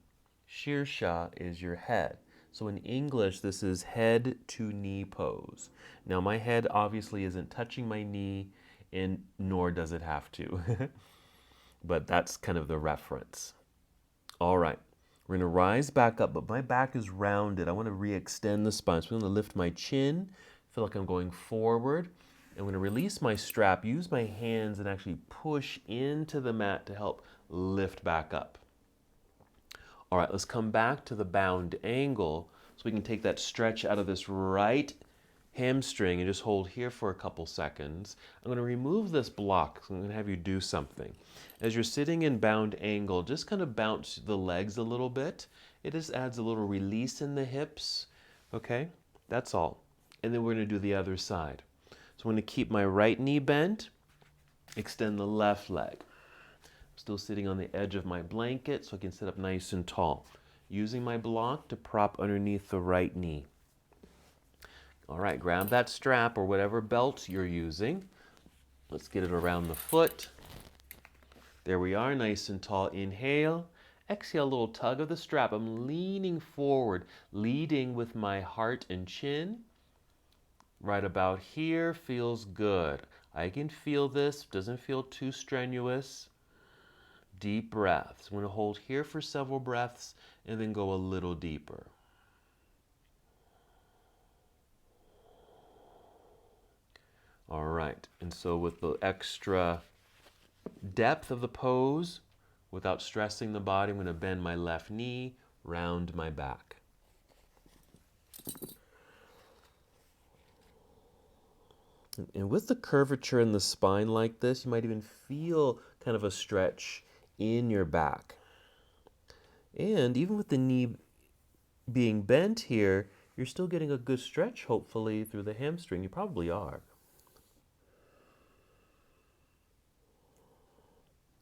Shirsha is your head. So in English, this is head to knee pose. Now my head obviously isn't touching my knee, and nor does it have to. But that's kind of the reference. All right, we're going to rise back up, but my back is rounded. I want to re-extend the spine. So I'm going to lift my chin, feel like I'm going forward. I'm going to release my strap, use my hands, and actually push into the mat to help lift back up. All right, let's come back to the bound angle so we can take that stretch out of this right hamstring and just hold here for a couple seconds. I'm going to remove this block, so I'm going to have you do something. As you're sitting in bound angle, just kind of bounce the legs a little bit. It just adds a little release in the hips, okay? That's all. And then we're going to do the other side. So I'm going to keep my right knee bent, extend the left leg. Still sitting on the edge of my blanket so I can sit up nice and tall. Using my block to prop underneath the right knee. All right, grab that strap or whatever belt you're using. Let's get it around the foot. There we are, nice and tall. Inhale. Exhale, a little tug of the strap. I'm leaning forward, leading with my heart and chin. Right about here feels good. I can feel this, doesn't feel too strenuous. Deep breaths. I'm going to hold here for several breaths and then go a little deeper. All right, and so with the extra depth of the pose, without stressing the body, I'm going to bend my left knee, round my back. And with the curvature in the spine like this, you might even feel kind of a stretch in your back. And even with the knee being bent here, you're still getting a good stretch, hopefully, through the hamstring. You probably are.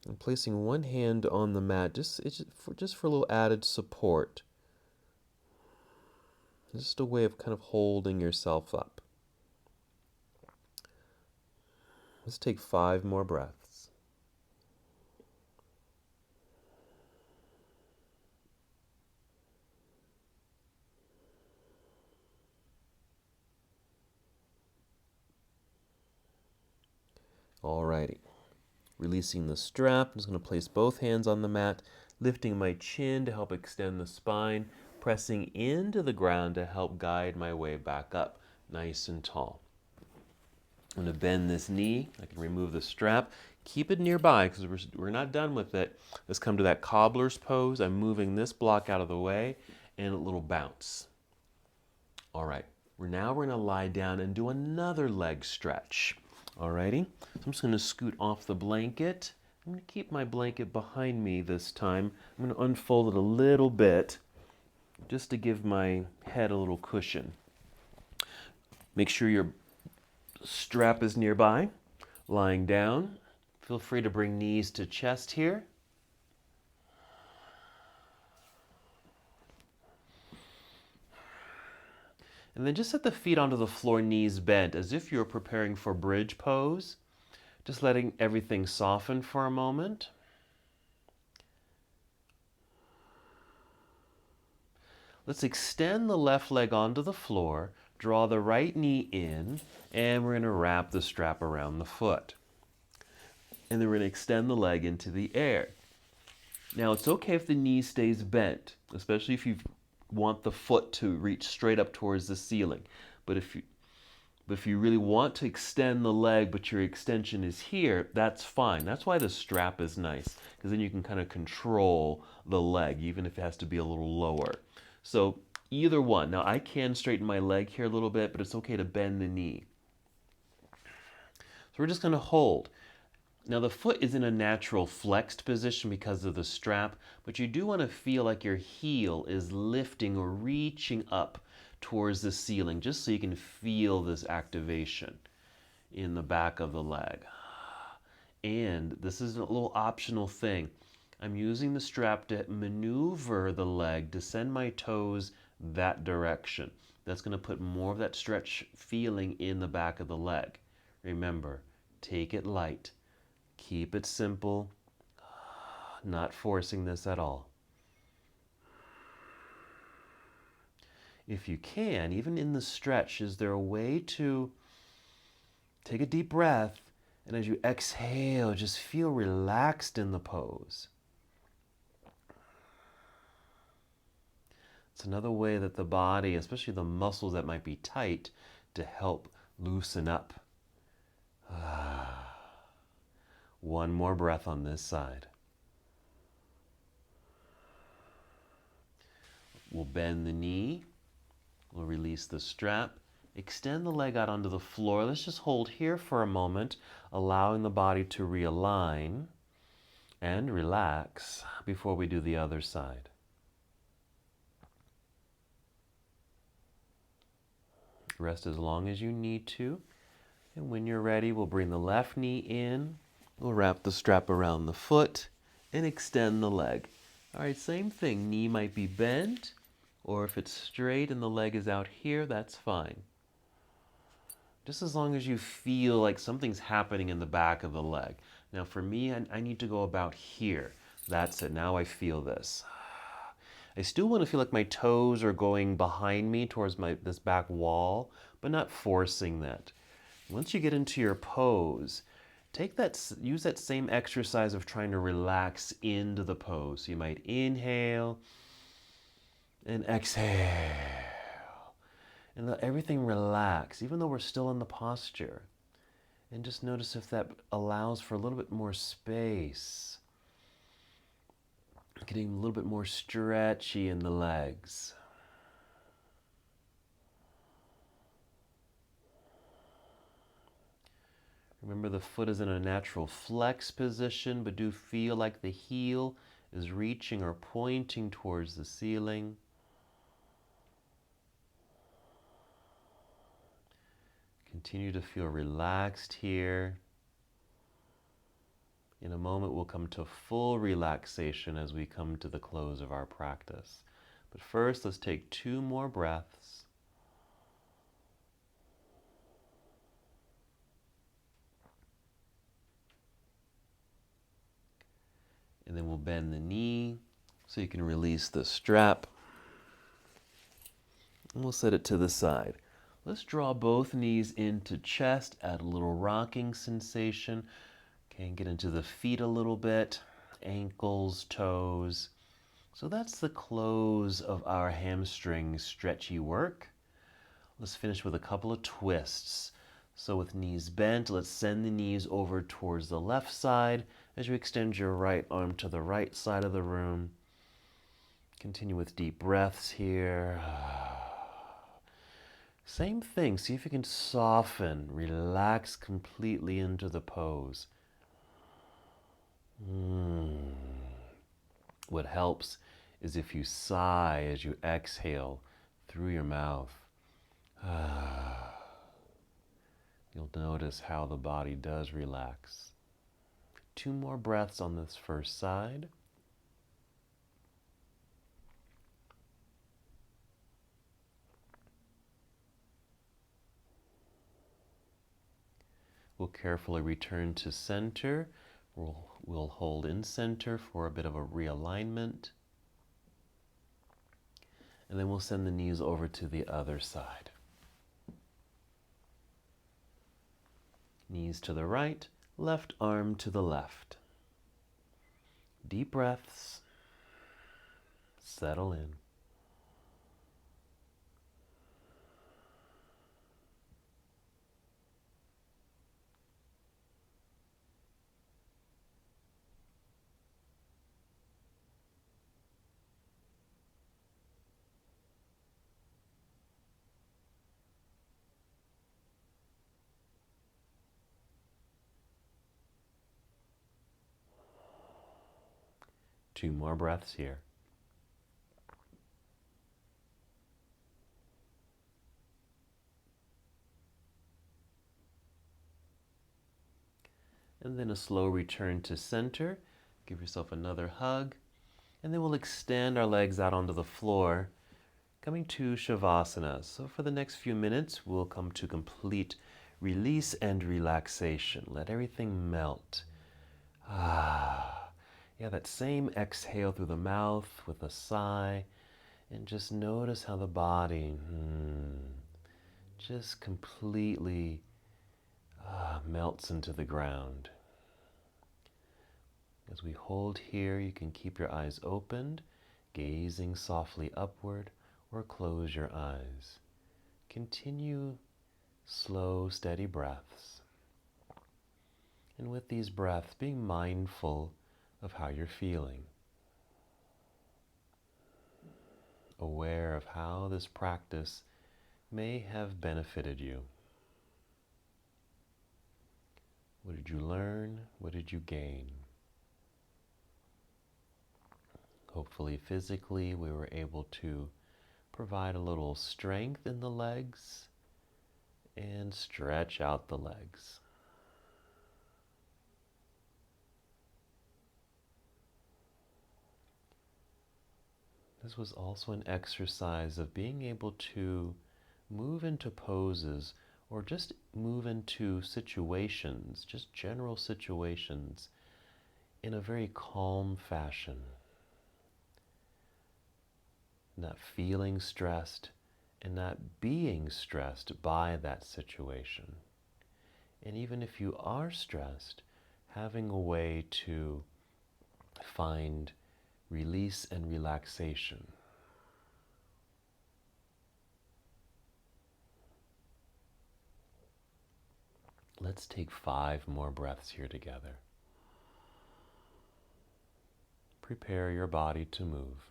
And placing one hand on the mat, just for a little added support. Just a way of kind of holding yourself up. Let's take 5 more breaths. Alrighty. Releasing the strap, I'm just going to place both hands on the mat, lifting my chin to help extend the spine, pressing into the ground to help guide my way back up, nice and tall. I'm going to bend this knee. I can remove the strap. Keep it nearby because we're not done with it. Let's come to that cobbler's pose. I'm moving this block out of the way and a little bounce. All right, we're going to lie down and do another leg stretch. Alrighty, so I'm just going to scoot off the blanket. I'm going to keep my blanket behind me this time. I'm going to unfold it a little bit just to give my head a little cushion. Make sure your strap is nearby. Lying down, feel free to bring knees to chest here. And then just set the feet onto the floor, knees bent, as if you're preparing for bridge pose. Just letting everything soften for a moment. Let's extend the left leg onto the floor, draw the right knee in, and we're going to wrap the strap around the foot. And then we're going to extend the leg into the air. Now, it's okay if the knee stays bent, especially if you want the foot to reach straight up towards the ceiling. But if you really want to extend the leg, but your extension is here, that's fine. That's why the strap is nice, because then you can kind of control the leg, even if it has to be a little lower. So either one. Now, I can straighten my leg here a little bit, but it's okay to bend the knee. So we're just going to hold. Now, the foot is in a natural flexed position because of the strap, but you do want to feel like your heel is lifting or reaching up towards the ceiling, just so you can feel this activation in the back of the leg. And this is a little optional thing. I'm using the strap to maneuver the leg to send my toes that direction. That's going to put more of that stretch feeling in the back of the leg. Remember, take it light. Keep it simple, not forcing this at all. If you can, even in the stretch, is there a way to take a deep breath and as you exhale, just feel relaxed in the pose? It's another way that the body, especially the muscles that might be tight, to help loosen up. One more breath on this side. We'll bend the knee. We'll release the strap. Extend the leg out onto the floor. Let's just hold here for a moment, allowing the body to realign and relax before we do the other side. Rest as long as you need to. And when you're ready, we'll bring the left knee in. We'll wrap the strap around the foot and extend the leg. All right, same thing. Knee might be bent, or if it's straight and the leg is out here, that's fine. just as long as you feel like something's happening in the back of the leg. Now for me, I need to go about here. That's it. Now I feel this. I still want to feel like my toes are going behind me towards this back wall, but not forcing that. Once you get into your pose, use that same exercise of trying to relax into the pose. So you might inhale and exhale and let everything relax, even though we're still in the posture. And just notice if that allows for a little bit more space. Getting a little bit more stretchy in the legs. Remember, the foot is in a natural flex position, but do feel like the heel is reaching or pointing towards the ceiling. Continue to feel relaxed here. In a moment, we'll come to full relaxation as we come to the close of our practice. But first, let's take 2 more breaths. And then we'll bend the knee so you can release the strap. And we'll set it to the side. Let's draw both knees into chest, add a little rocking sensation. Okay, and get into the feet a little bit, ankles, toes. So that's the close of our hamstring stretchy work. Let's finish with a couple of twists. So with knees bent, let's send the knees over towards the left side as you extend your right arm to the right side of the room. Continue with deep breaths here. Same thing, see if you can soften, relax completely into the pose. What helps is if you sigh as you exhale through your mouth. You'll notice how the body does relax. 2 more breaths on this first side. We'll carefully return to center. We'll hold in center for a bit of a realignment. And then we'll send the knees over to the other side. Knees to the right, left arm to the left. Deep breaths. Settle in. Two more breaths here. And then a slow return to center. Give yourself another hug. And then we'll extend our legs out onto the floor, coming to Shavasana. So for the next few minutes, we'll come to complete release and relaxation. Let everything melt. Yeah, that same exhale through the mouth with a sigh. And just notice how the body just completely melts into the ground. As we hold here, you can keep your eyes opened, gazing softly upward, or close your eyes. Continue slow, steady breaths. And with these breaths, being mindful of how you're feeling. Aware of how this practice may have benefited you. What did you learn? What did you gain? Hopefully physically we were able to provide a little strength in the legs and stretch out the legs. This was also an exercise of being able to move into poses or just move into situations, just general situations, in a very calm fashion. Not feeling stressed and not being stressed by that situation. And even if you are stressed, having a way to find release and relaxation. Let's take 5 more breaths here together. Prepare your body to move.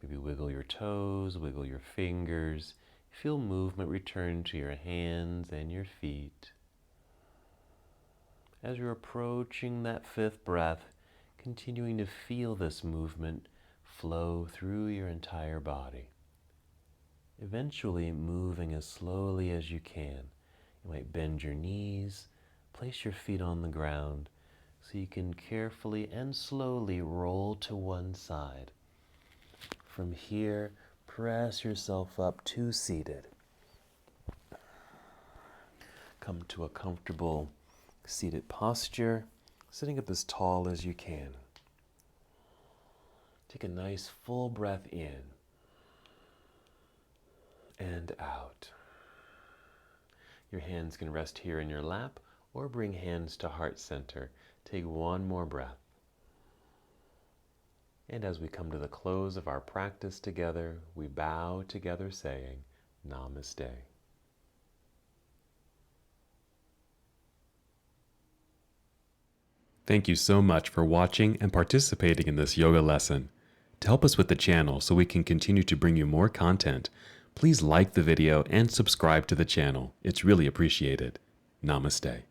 Maybe wiggle your toes, wiggle your fingers. Feel movement return to your hands and your feet. As you're approaching that 5th breath, continuing to feel this movement flow through your entire body. Eventually moving as slowly as you can. You might bend your knees, place your feet on the ground so you can carefully and slowly roll to one side. From here, press yourself up to seated. Come to a comfortable seated posture, sitting up as tall as you can. Take a nice full breath in and out. Your hands can rest here in your lap or bring hands to heart center. Take one more breath. And as we come to the close of our practice together, we bow together saying, Namaste. Thank you so much for watching and participating in this yoga lesson. To help us with the channel so we can continue to bring you more content, please like the video and subscribe to the channel. It's really appreciated. Namaste.